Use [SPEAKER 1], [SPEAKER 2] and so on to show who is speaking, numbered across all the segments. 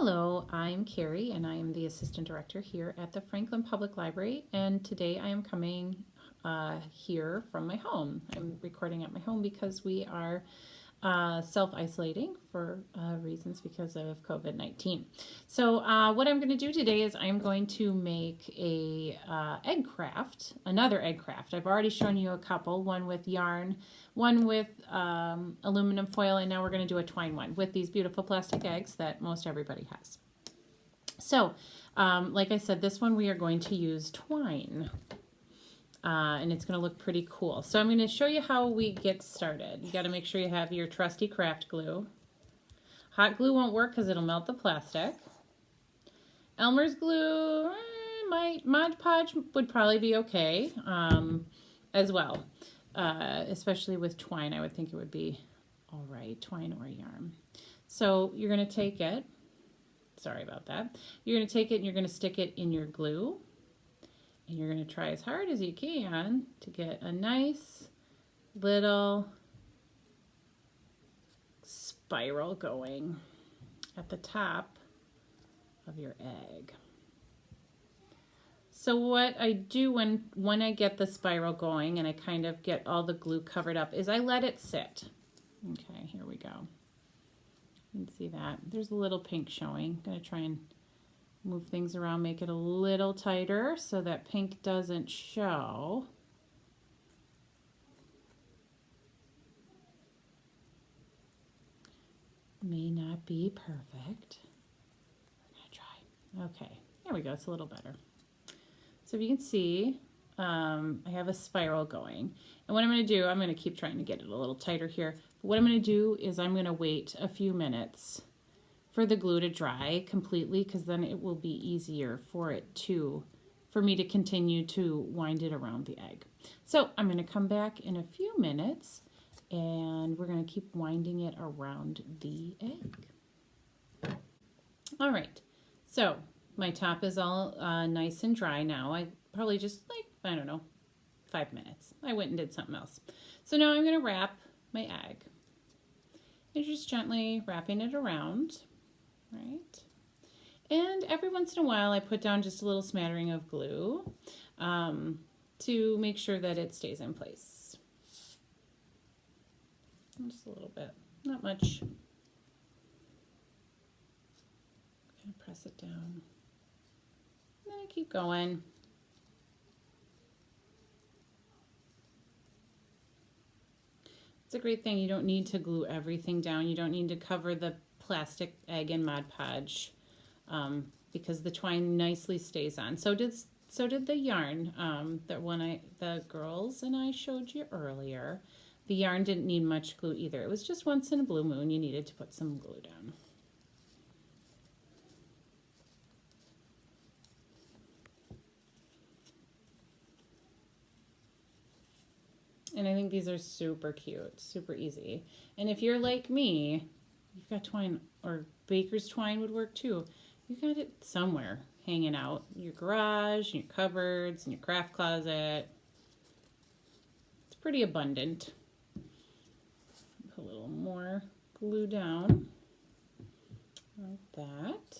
[SPEAKER 1] Hello, I'm Carrie and I am the Assistant Director here at the Franklin Public Library, and today I am coming here from my home. I'm recording at my home because we are self-isolating for reasons because of COVID-19. So what I'm going to do today is I'm going to make a egg craft, another egg craft. I've already shown you a couple, one with yarn, one with aluminum foil, and now we're going to do a twine one with these beautiful plastic eggs that most everybody has. So like I said, this one we are going to use twine. And it's going to look pretty cool. So I'm going to show you how we get started. You got to make sure you have your trusty craft glue. Hot glue won't work because it'll melt the plastic. Elmer's glue, Mod Podge would probably be okay as well. Especially with twine, I would think it would be all right, twine or yarn. So you're going to take it, sorry about that. You're going to take it and you're going to stick it in your glue. And you're going to try as hard as you can to get a nice little spiral going at the top of your egg. So what I do when I get the spiral going and I kind of get all the glue covered up is I let it sit. Okay, here we go. You can see that. There's a little pink showing. I'm going to try and move things around, make it a little tighter so that pink doesn't show. May not be perfect. We're gonna try. Okay, there we go, it's a little better. So if you can see, I have a spiral going. And what I'm gonna do, I'm gonna keep trying to get it a little tighter here. But what I'm gonna do is I'm gonna wait a few minutes for the glue to dry completely, because then it will be easier for me to continue to wind it around the egg. So I'm going to come back in a few minutes and we're going to keep winding it around the egg. All right, so my top is all nice and dry now. I probably just I don't know, 5 minutes. I went and did something else. So now I'm going to wrap my egg. And just gently wrapping it around. Right, and every once in a while I put down just a little smattering of glue to make sure that it stays in place. Just a little bit, not much. Kind of press it down. And then I keep going. It's a great thing. You don't need to glue everything down. You don't need to cover the plastic egg and Mod Podge because the twine nicely stays on. So did the yarn that the girls and I showed you earlier. The yarn didn't need much glue either. It was just once in a blue moon you needed to put some glue down. And I think these are super cute, super easy. And if you're like me, you've got twine, or baker's twine would work too. You got it somewhere hanging out. Your garage, your cupboards, and your craft closet. It's pretty abundant. Put a little more glue down, like that.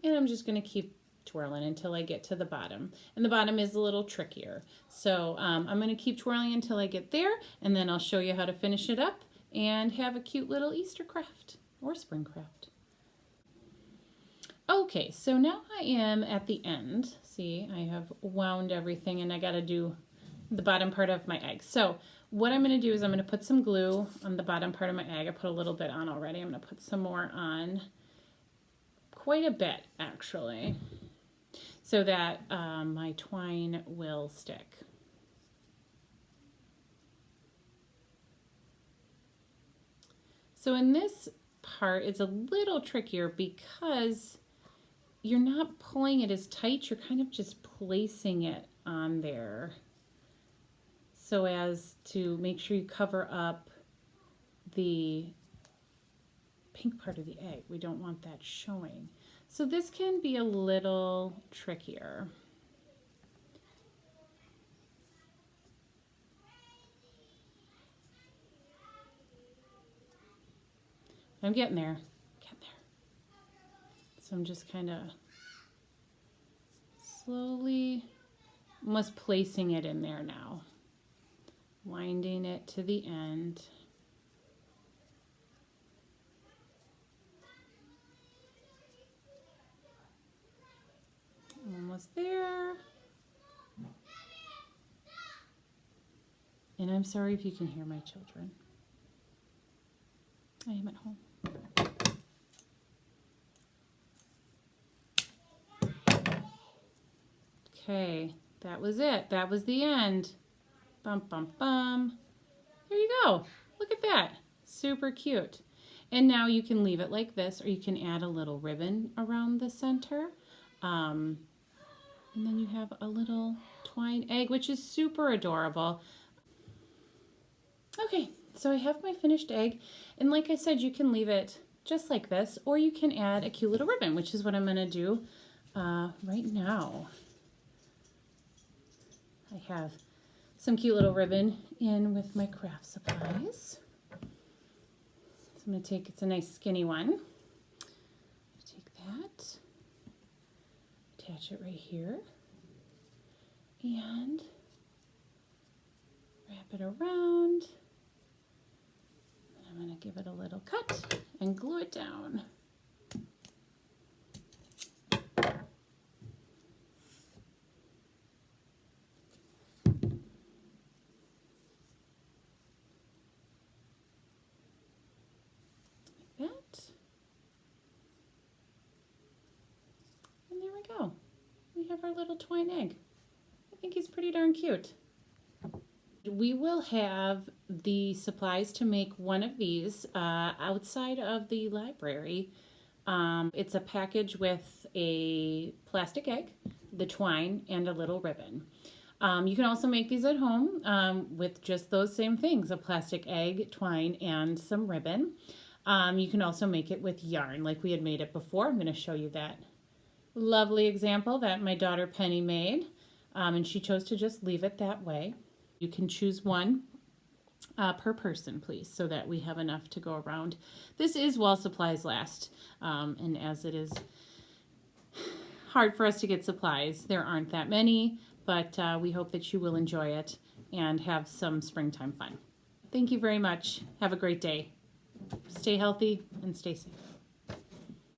[SPEAKER 1] And I'm just going to keep twirling until I get to the bottom. And the bottom is a little trickier. So I'm going to keep twirling until I get there, and then I'll show you how to finish it up and have a cute little Easter craft or spring craft. Okay, so now I am at the end. See, I have wound everything and I got to do the bottom part of my egg. So what I'm going to do is I'm going to put some glue on the bottom part of my egg. I put a little bit on already. I'm going to put some more on, quite a bit actually, so that my twine will stick. So in this part, it's a little trickier because you're not pulling it as tight, you're kind of just placing it on there so as to make sure you cover up the pink part of the egg. We don't want that showing. So this can be a little trickier. I'm getting there. So I'm just kind of slowly, almost placing it in there now. Winding it to the end. Almost there. And I'm sorry if you can hear my children. I am at home. Okay, that was it. That was the end. Bum, bum, bum. There you go. Look at that. Super cute. And now you can leave it like this, or you can add a little ribbon around the center. And then you have a little twine egg, which is super adorable. Okay, so I have my finished egg. And like I said, you can leave it just like this, or you can add a cute little ribbon, which is what I'm going to do right now. I have some cute little ribbon in with my craft supplies. So I'm going to take, it's a nice skinny one. Take that, attach it right here, and wrap it around. And I'm going to give it a little cut and glue it down. And there we go. We have our little twine egg. I think he's pretty darn cute. We will have the supplies to make one of these outside of the library. It's a package with a plastic egg, the twine, and a little ribbon. You can also make these at home with just those same things, a plastic egg, twine, and some ribbon. You can also make it with yarn like we had made it before. I'm going to show you that lovely example that my daughter Penny made, and she chose to just leave it that way. You can choose one per person, please, so that we have enough to go around. This is while supplies last, and as it is hard for us to get supplies, there aren't that many, but we hope that you will enjoy it and have some springtime fun. Thank you very much. Have a great day. Stay healthy and stay safe.